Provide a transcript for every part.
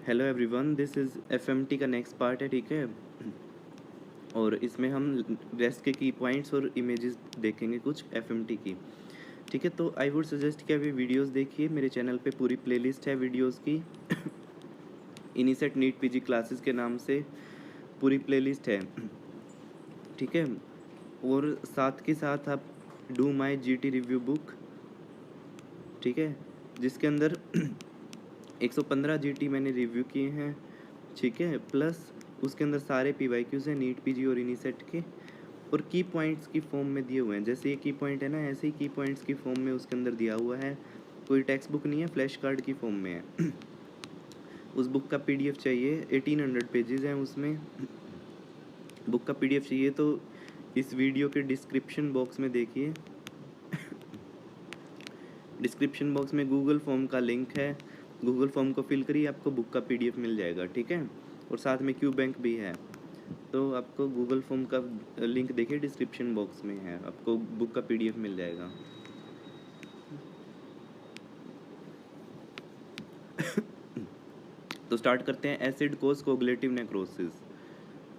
Hello everyone, this is FMT का next part है, ठीक है। और इसमें हम रेस्ट के की पॉइंट्स और इमेजेस देखेंगे कुछ एफएमटी की, ठीक है। तो आई वुड सजेस्ट कि अभी वीडियोस देखिए, मेरे चैनल पे पूरी प्लेलिस्ट है वीडियोस की। इनिसेट नीट पीजी क्लासेस के नाम से पूरी प्लेलिस्ट है, ठीक है। और साथ के साथ आप do my GT review book, ठीक है, जिसके अंदर 115 जीटी मैंने रिव्यू किए हैं, ठीक है। प्लस उसके अंदर सारे पीवाईक्यूज़ हैं नीट पीजी और इनीसेट के, और की पॉइंट्स की फॉर्म में दिए हुए हैं। जैसे ये की पॉइंट है ना, ऐसे ही की पॉइंट्स की फॉर्म में उसके अंदर दिया हुआ है। कोई टेक्स्ट बुक नहीं है, फ्लैश कार्ड की फॉर्म में है। उस बुक का पीडीएफ चाहिए, 1800 पेजेस हैं उसमें। बुक का पीडीएफ चाहिए तो इस वीडियो के डिस्क्रिप्शन बॉक्स में देखिए। डिस्क्रिप्शन बॉक्स में गूगल फॉर्म का लिंक है, गूगल फॉर्म को फिल करिए, आपको बुक का पीडीएफ मिल जाएगा, ठीक है। और साथ में क्यू बैंक भी है, तो आपको गूगल फॉर्म का लिंक देखिए, डिस्क्रिप्शन बॉक्स में है, आपको बुक का पीडीएफ मिल जाएगा। तो स्टार्ट करते हैं। Acid causes coagulative necrosis,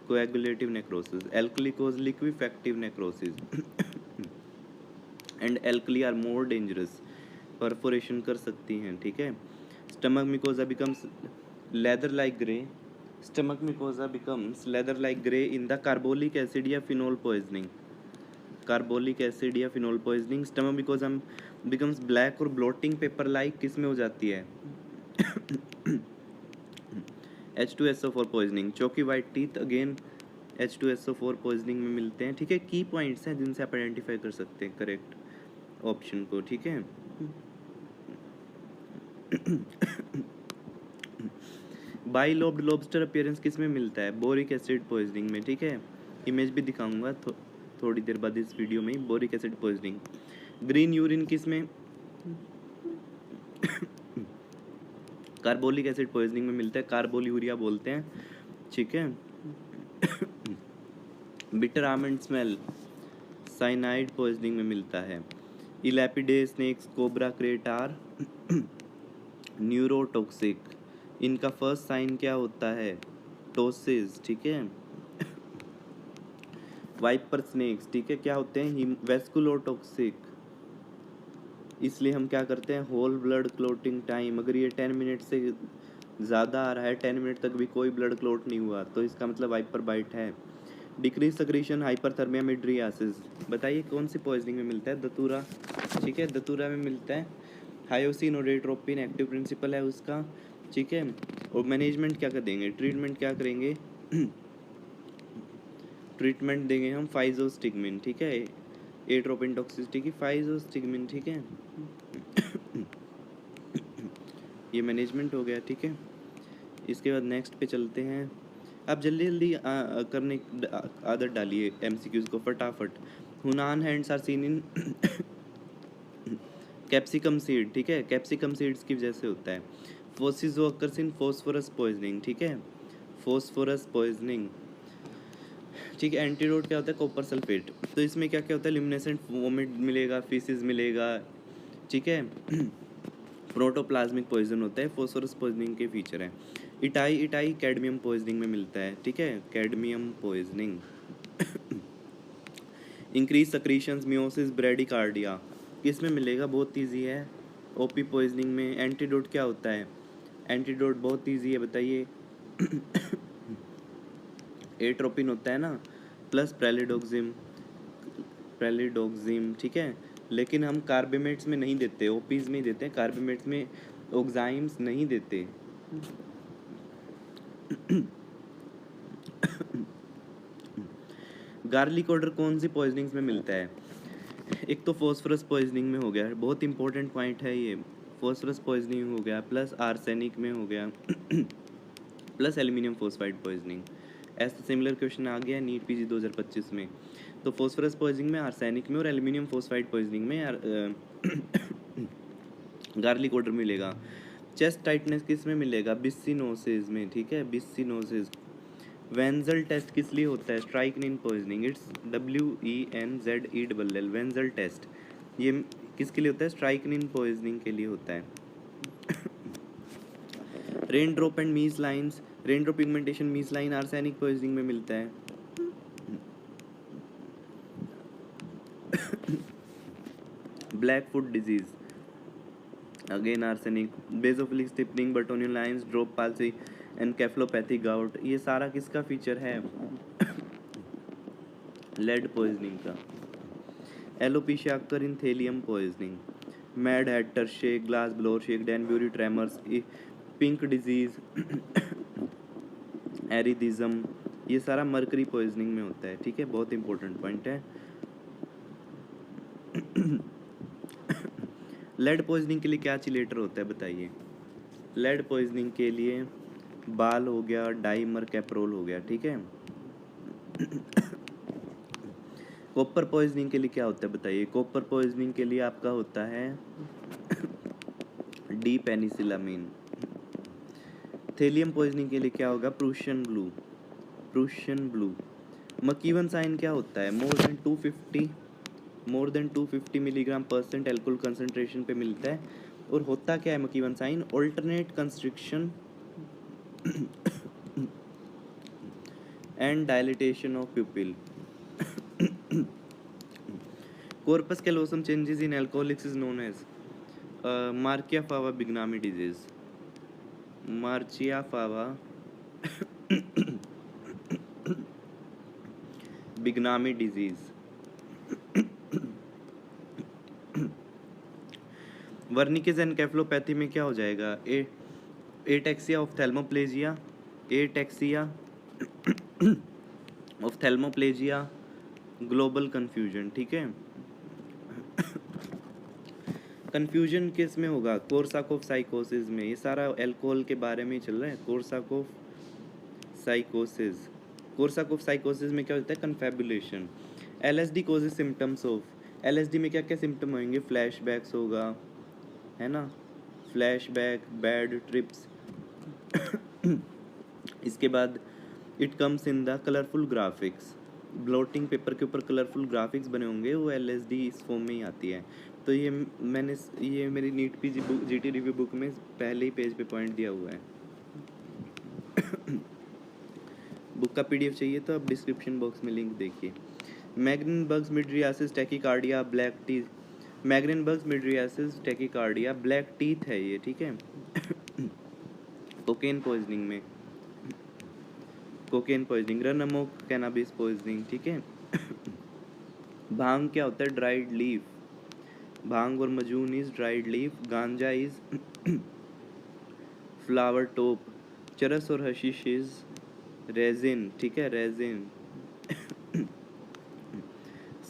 coagulative necrosis, alkali causes liquefactive necrosis, and alkali are more dangerous, perforation कर सकती हैं, ठीक है। Stomach mucosa becomes leather like grey, stomach mucosa becomes leather like grey in the carbolic acid या phenol poisoning, carbolic acid या phenol poisoning. Stomach because हम becomes black और blotting paper like किस में हो जाती है, H2SO4 पॉइजनिंग। चौकी white teeth again H2SO4 poisoning में मिलते हैं, ठीक है। की पॉइंट्स हैं जिनसे आप आइडेंटिफाई कर सकते हैं करेक्ट ऑप्शन को, ठीक है। बाई लोब्ड लॉबस्टर अपीयरेंस किस में मिलता है, बोरिक एसिड पॉइजनिंग में, ठीक है। इमेज भी दिखाऊंगा थोड़ी देर बाद इस वीडियो में, boric acid poisoning. Green urine किस में, कार्बोलिक एसिड पॉइजनिंग में मिलता है, कार्बोल्यूरिया बोलते हैं, ठीक है। Bitter almond smell cyanide poisoning में मिलता है। इलेपिडे स्नेक्स कोबरा क्रेटार न्यूरोटॉक्सिक, इनका फर्स्ट साइन क्या होता है, टोसिस, ठीक है। वाइपर स्नेक्स, ठीक है, क्या होते हैं, वेस्कुलोटॉक्सिक, इसलिए हम क्या करते हैं, होल ब्लड क्लोटिंग टाइम, अगर ये 10 मिनट से ज़्यादा आ रहा है, 10 मिनट तक भी कोई ब्लड क्लोट नहीं हुआ, तो इसका मतलब वाइपर बाइट है। डिक्रीज सक्रीशन हाइपरथर्मिया मिड्रियासिस, बताइए कौन सी पॉइजनिंग में मिलता है, दतूरा, ठीक है, दतूरा में मिलता है। हायोसिन और रेट्रोपिन एक्टिव प्रिंसिपल है उसका, ठीक है। और मैनेजमेंट क्या कर देंगे, ट्रीटमेंट क्या करेंगे, ट्रीटमेंट देंगे हम फाइजोस्टिगमिन, ठीक है। एट्रोपिन टॉक्सिसिटी की फाइजोस्टिगमिन, ठीक है। ये मैनेजमेंट हो गया, ठीक है। इसके बाद नेक्स्ट पे चलते हैं। आप जल्दी जल्दी करने आदत डालिए एमसीक्यूज को फटाफट। Hunan hands are seen in capsicum seed, ठीक है, कैप्सिकम सीड्स की वजह से होता है। Phossy jaw occurs in phosphorus poisoning, ठीक है, फॉस्फोरस पॉइजनिंग, ठीक है। एंटीडोट क्या होता है, कॉपर सल्फेट। तो इसमें क्या क्या होता है, लिमिनेसेंट वोमिट मिलेगा, फीसिस मिलेगा, ठीक है। प्रोटोप्लाज्मिक पॉइजन होता है, फॉस्फोरस पॉइजनिंग के फीचर हैं। इटाई इटाई कैडमियम पॉइजनिंग में मिलता है, ठीक है, cadmium poisoning. Increase secretions miosis bradycardia किस में मिलेगा, बहुत ईजी है, ओपी पॉइजनिंग में। एंटीडोट क्या होता है, एंटीडोट बहुत ईजी है, बताइए। एट्रोपिन होता है ना, प्लस प्रेलिडोक्सिम, प्रेलिडोक्सिम, ठीक है। लेकिन हम कार्बेमेट्स में नहीं देते, ओपीज में ही देते हैं, कार्बेमेट्स में ऑक्साइम्स नहीं देते। गार्लिक ऑर्डर कौन सी पॉइजनिंग्स में मिलता है, एक तो फॉस्फोरस पॉइजनिंग में हो गया, बहुत इंपॉर्टेंट पॉइंट है ये, फॉस्फोरस पॉइजनिंग हो गया, प्लस आर्सेनिक में हो गया, प्लस एल्यूमिनियम फॉस्फाइड पॉइजनिंग। ऐसा सिमिलर क्वेश्चन आ गया नीट पीजी 2025 में। तो फॉस्फोरस पॉइजनिंग में, आर्सेनिक में और एल्यूमिनियम फॉस्फाइड पॉइजनिंग में गार्लिक ऑर्डर मिलेगा। चेस्ट टाइटनेस किस में मिलेगा, बिस्सिनोसिस में, ठीक है, बिस्सिनोसिस। वेंजल टेस्ट किस लिए होता है, स्ट्राइकनिन poisoning, it's WENZEL, Wenzel test, ये किसके लिए होता है, स्ट्राइकनिन पॉइजनिंग के लिए होता है। Rain drop and Mees lines, rain drop pigmentation Mees line arsenic poisoning में मिलता है। Black foot disease again arsenic, basophilic stippling, Burtonian lines, drop palsy, encephalopathy gout, ये सारा किसका फीचर है? लेड पॉइजनिंग का। Alopecia occur in thallium poisoning, mad hatter shake, glass blower shake, Danbury tremors, pink disease, erethism, ये सारा mercury poisoning में होता है। ठीक है, बहुत इंपॉर्टेंट पॉइंट है। लेड पॉइजनिंग के लिए क्या चिलेटर होता है बताइए? लेड पॉइजनिंग के लिए बाल हो गया, डाइमर कैप्रोल हो गया। ठीक है। कॉपर पॉइजनिंग के लिए क्या होता है बताइए? कॉपर पॉइजनिंग के लिए आपका होता है डी पेनिसिलामिन। थेलियम पॉइजनिंग के लिए क्या होगा? Prussian blue, Prussian blue. McEwan sign क्या होता है? More than 250 milligram percent alcohol concentration पे मिलता है। और होता क्या है McEwan sign? Alternate constriction and dilatation of pupil. corpus callosum changes in alcoholics is known as Marchia fava bignami disease, Marchia fava bignami disease। Wernicke's encephalopathy में क्या हो जाएगा? Ataxia ophthalmoplegia, ataxia ophthalmoplegia, global confusion. ठीक है। Confusion किस में होगा? Korsakoff साइकोसिस में। ये सारा अल्कोहल के बारे में ही चल रहा है। कोर्साकोफ साइकोसिस, कोर्साकोफ साइकोसिस में क्या होता है? Confabulation. LSD causes symptoms of, LSD में क्या क्या सिम्टम होंगे? फ्लैशबैक्स होगा, है ना, फ्लैशबैक, बैड ट्रिप्स। इसके बाद it comes in the colourful graphics, blotting paper के ऊपर कलरफुल ग्राफिक्स बने होंगे, वो एलएसडी इस फॉर्म में ही आती है। तो ये मेरी NEET P GT review book में पहले ही पेज पे पॉइंट दिया हुआ है। बुक का पीडीएफ चाहिए तो आप डिस्क्रिप्शन बॉक्स में लिंक देखिए। Magrenberg's mydriasis tachycardia black tea, Magrenberg's mydriasis tachycardia black teeth है ये। ठीक है। कोकेन पॉइजनिंग में, cocaine poisoning, run amok cannabis poisoning. ठीक है। भांग क्या होता है? ड्राइड लीफ, भांग और मजून इज ड्राइड लीफ, गांजा इज फ्लावर टॉप, चरस और हशीश इज रेजिन। ठीक है, रेजिन।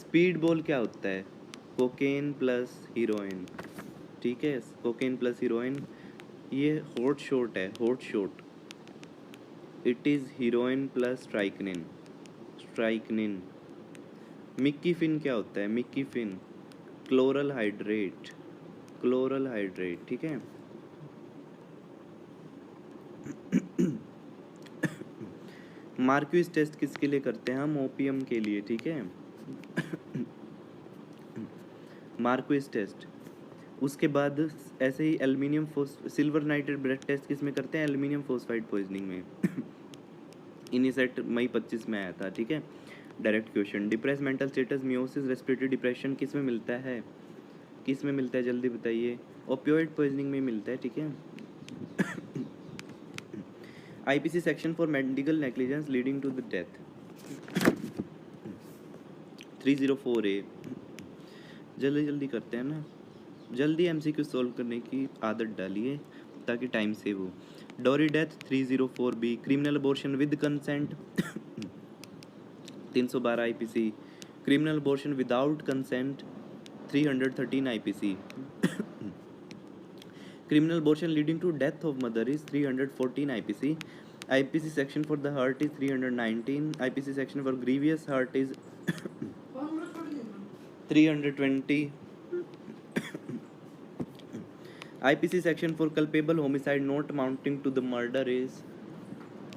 स्पीड बॉल क्या होता है? Cocaine plus heroin. ठीक है, कोकेन प्लस हीरोइन। ये हॉट शॉट है, hot shot. It is heroin plus strychnine, strychnine. Mickey Finn क्या होता है? Mickey Finn chloral hydrate, chloral hydrate. ठीक है। मार्क्यूस टेस्ट किसके लिए करते हैं हम? ओपियम के लिए। ठीक है। Marquis test. उसके बाद ऐसे ही aluminium silver nitrate breath test किस में करते हैं? एल्युमिनियम फोस्फाइड पॉइजनिंग में। इनिसेट मई 25 में आया था। ठीक है। Direct question. Depress mental status, meiosis, respiratory depression किस में मिलता है? किस में मिलता है जल्दी बताइए? ओपियोइड पॉइजनिंग में मिलता है। ठीक है। IPC section for medical negligence leading to the death 304A। जल्दी जल्दी करते हैं ना, जल्दी एमसीक्यू सॉल्व करने की आदत डालिए ताकि टाइम सेव हो। डोरी death 304B। Criminal abortion with consent 312 IPC. Criminal abortion without consent 313 IPC. Criminal abortion leading to death of mother is 314 IPC. IPC section for the heart is 319. IPC section for grievous heart is 320. IPC section for culpable homicide not amounting to the murder is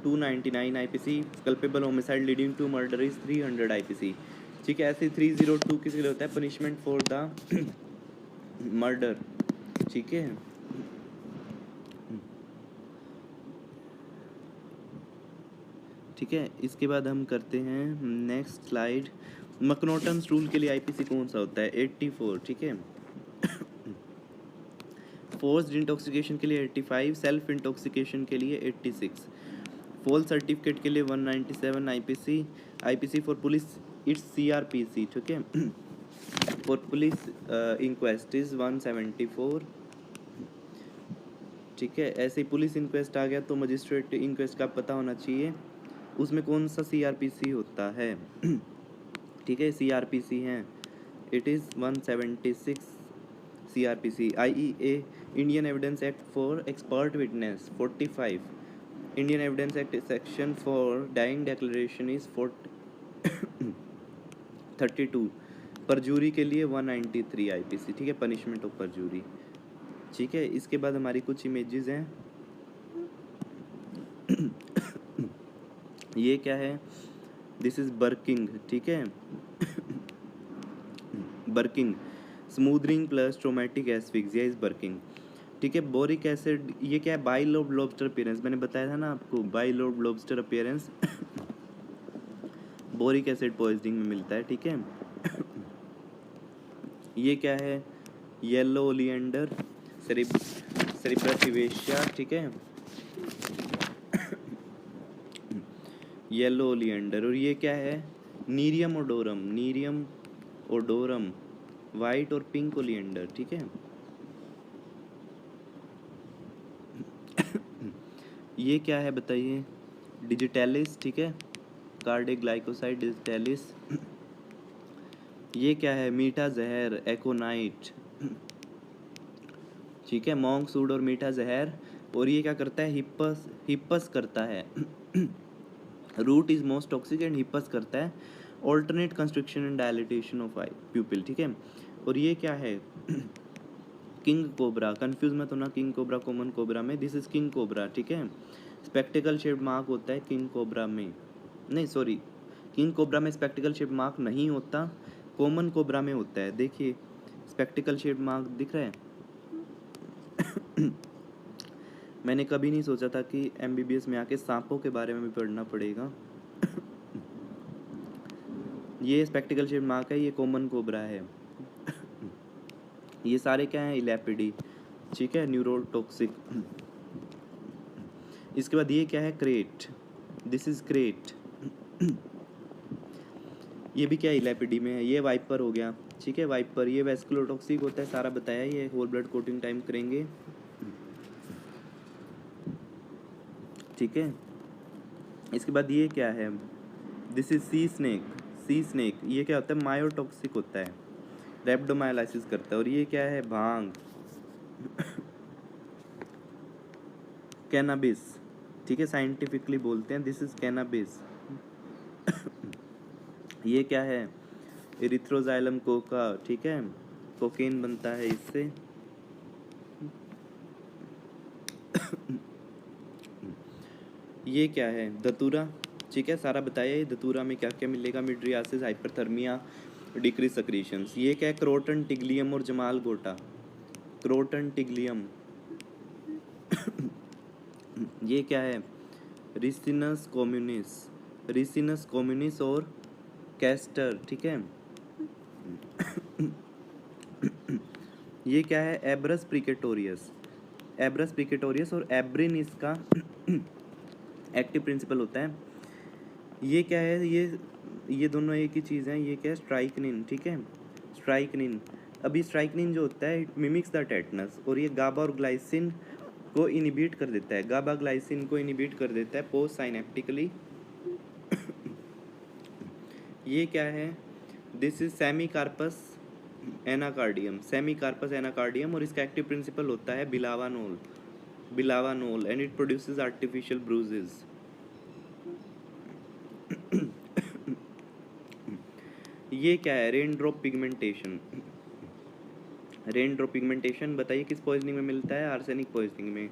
299 IPC. Culpable homicide leading to murder is 300 IPC. ठीक है। ऐसे 302 किसके लिए होता है? Punishment for the murder. ठीक है। ठीक है। इसके बाद हम करते हैं नेक्स्ट स्लाइड। मैकनॉटन्स रूल के लिए आईपीसी कौन सा होता है? 84, ठीक है। फोर्स्ड इंटॉक्सिकेशन के लिए 85, सेल्फ इंटॉक्सिकेशन के लिए 86, फॉल्स सर्टिफिकेट के लिए 197 IPC. IPC for police it's CrPC, ठीक है। फॉर पुलिस इंक्वेस्ट इज 174, ठीक है। ऐसे ही पुलिस इंक्वेस्ट आ गया तो मजिस्ट्रेट इंक्वेस्ट का पता होना चाहिए, उसमें कौन सा सीआरपीसी होता है। ठीक है, सीआरपीसी है, it is 176 CrPC. IEA Indian evidence act for expert witness 45, Indian evidence act section for dying declaration is 32, perjury के लिए 193 आईपीसी, ठीक है, पनिशमेंट ऑफ परजूरी। ठीक है, इसके बाद हमारी कुछ इमेजेस हैं। ये क्या है? दिस इज बर्किंग, ठीक है। बर्किंग smothering plus traumatic asphyxia is बर्किंग, ठीक है। बोरिक एसिड, ये क्या है? बाइलोब लॉबस्टर अपीयरेंस, मैंने बताया था ना आपको, bilobe lobster appearance boric acid poisoning में मिलता है, ठीक है। ये क्या है? येलो ओलिएंडर सेरिब्रसिवेशिया, ठीक है, येलो ओलिएंडर। और ये क्या है? नीरियम ओडोरम, नीरियम ओडोरम, वाइट और पिंक ओलिएंडर, ठीक है। ये क्या है बताइए? डिजिटैलिस, ठीक है, कार्डियोग्लाइकोसाइड डिजिटैलिस। ये क्या है? मीठा जहर एकोनाइट, ठीक है, मॉन्क सूड और मीठा जहर। और ये क्या करता है? हिप्पस, हिप्पस करता है। Root is most toxic and hippus करता है alternate constriction and dilatation of eye pupil, ठीक है। और ये क्या है? किंग कोबरा, कंफ्यूज मत होना किंग कोबरा कॉमन कोबरा में, दिस इज किंग कोबरा, ठीक है। स्पेक्टिकल शेप्ड मार्क होता है किंग कोबरा में, नहीं सॉरी, किंग कोबरा में स्पेक्टिकल शेप्ड मार्क नहीं होता, कॉमन कोबरा में होता है। देखिए स्पेक्टिकल शेप्ड मार्क दिख रहा है। मैंने कभी नहीं सोचा था कि एमबीबीएस में आके सांपों के बारे में भी पढ़ना पड़ेगा। ये स्पेक्टिकल शेप्ड मार्क है, ये कॉमन कोबरा है। ये सारे क्या हैं? इलेपिडी, ठीक है, न्यूरोटॉक्सिक। इसके बाद ये क्या है? Crate, this is crate. ये भी क्या इलेपिडी में है। ये वाइपर हो गया, ठीक है, वाइपर। ये वेस्कुलोटॉक्सिक होता है, सारा बताया, ये होल ब्लड कोटिंग टाइम करेंगे, ठीक है। इसके बाद ये क्या है? This is C snake, C snake. ये क्या होता है? मायोटॉक्सिक होता है, रेप्डोमायोलाइसिस करता है। और ये क्या है? भांग, कैनाबिस, ठीक है, साइंटिफिकली बोलते हैं, दिस इज कैनाबिस। ये क्या है? एरिथ्रोजाइलम कोका, ठीक है, कोकेन बनता है इससे। ये क्या है? धतूरा, ठीक है, सारा बताया। ये धतूरा में क्या क्या मिलेगा? Mydriasis, hyperthermia, decrease secretions. ये क्या है? क्रोटन टिग्लियम और जमाल गोटा, क्रोटन टिग्लियम। ये क्या है? रिसिनस कम्युनिस, रिसिनस कम्युनिस और कैस्टर, ठीक है। ये क्या है? एब्रस प्रिकेटोरियस, एब्रस प्रिकेटोरियस और एब्रिन इसका एक्टिव प्रिंसिपल होता है। ये क्या है? ये दोनों एक ही चीज़ है। ये क्या है? स्ट्राइकनिन, ठीक है, स्ट्राइकनिन। अभी स्ट्राइकनिन जो होता है इट मिमिक्स द टेटनस, और ये गाबा और ग्लाइसिन को इनिबिट कर देता है, गाबा ग्लाइसिन को इनिबिट कर देता है पोस्ट साइनेप्टिकली। ये क्या है? This is Semecarpus anacardium, Semecarpus anacardium. और इसका एक्टिव प्रिंसिपल होता है bhilawanol, bhilawanol, and it produces artificial bruises. ये क्या है? Rain drop pigmentation, rain drop pigmentation बताइए किस पॉइजनिंग में मिलता है? आर्सेनिक पॉइजनिंग में।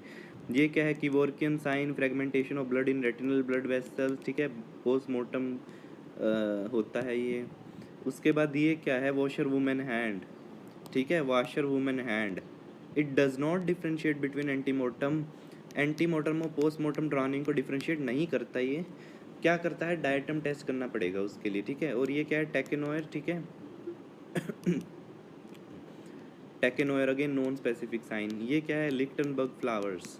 ये क्या है? Kevorkian sign, fragmentation of blood in retinal blood vessels, ठीक है, पोस्टमार्टम होता है ये। उसके बाद ये क्या है? वॉशर वुमेन हैंड, ठीक है, washer women hand. It does not differentiate between antemortem, antemortem और पोस्टमार्टम ड्राउनिंग को डिफ्रेंशिएट नहीं करता ये, क्या करता है, डायटम टेस्ट करना पड़ेगा उसके लिए, ठीक है। और ये क्या है, टेकेनोयर, ठीक है। टेकेनोयर अगेन नॉन स्पेसिफिक साइन। ये क्या है, लिक्टनबर्ग फ्लावर्स।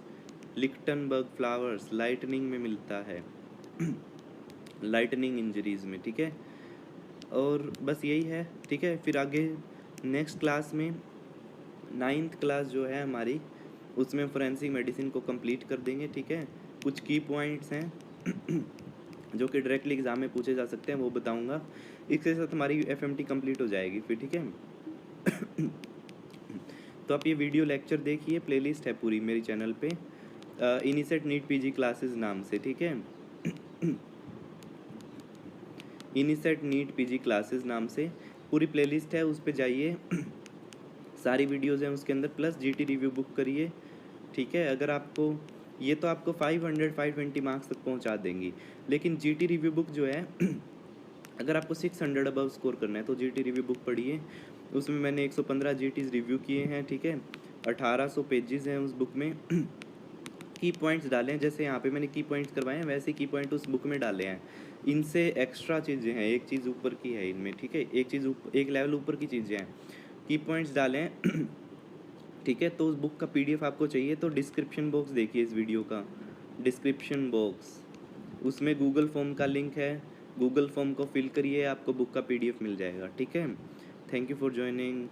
लिक्टनबर्ग फ्लावर्स लाइटनिंग में मिलता है, लाइटनिंग इंजरीज में, ठीक है। और बस यही है, ठीक है। फिर आगे नेक्स्ट क्लास में 9th क्लास जो है हमारी, उसमें फोरेंसिक मेडिसिन को कंप्लीट कर देंगे, ठीक है। कुछ की पॉइंट्स हैं जो कि डायरेक्टली एग्जाम में पूछे जा सकते हैं, वो बताऊंगा। इसके साथ हमारी एफएमटी कंप्लीट हो जाएगी फिर, ठीक है। तो आप ये वीडियो लेक्चर देखिए, प्लेलिस्ट है पूरी मेरी चैनल पे, इनिसेट नीट पीजी क्लासेस नाम से, ठीक है। इनिसेट नीट पीजी क्लासेस नाम से पूरी प्लेलिस्ट है, उस पे जाइए। सारी वीडियोज़ हैं उसके अंदर, प्लस जीटी रिव्यू बुक करिए, ठीक है। अगर आपको ये तो आपको 520 मार्क्स तक पहुंचा देंगी, लेकिन जीटी रिव्यू बुक जो है अगर आपको 600 अबव स्कोर करना है तो जीटी रिव्यू बुक पढ़िए। उसमें मैंने 115 जीटीज रिव्यू किए हैं, ठीक है। 1800 पेजेस हैं उस बुक में। की पॉइंट्स डाले हैं, जैसे यहाँ पे मैंने की पॉइंट्स करवाए हैं, वैसे की पॉइंट उस बुक में डाले हैं। इनसे एक्स्ट्रा चीज़ें हैं, एक चीज़ ऊपर की है इनमें, ठीक है। एक लेवल ऊपर की चीज़ें हैं, की पॉइंट्स डाले हैं। ठीक है, तो उस बुक का पीडीएफ आपको चाहिए तो डिस्क्रिप्शन बॉक्स देखिए इस वीडियो का, डिस्क्रिप्शन बॉक्स, उसमें गूगल फॉर्म का लिंक है, गूगल फॉर्म को फिल करिए, आपको बुक का पीडीएफ मिल जाएगा, ठीक है। Thank you for joining.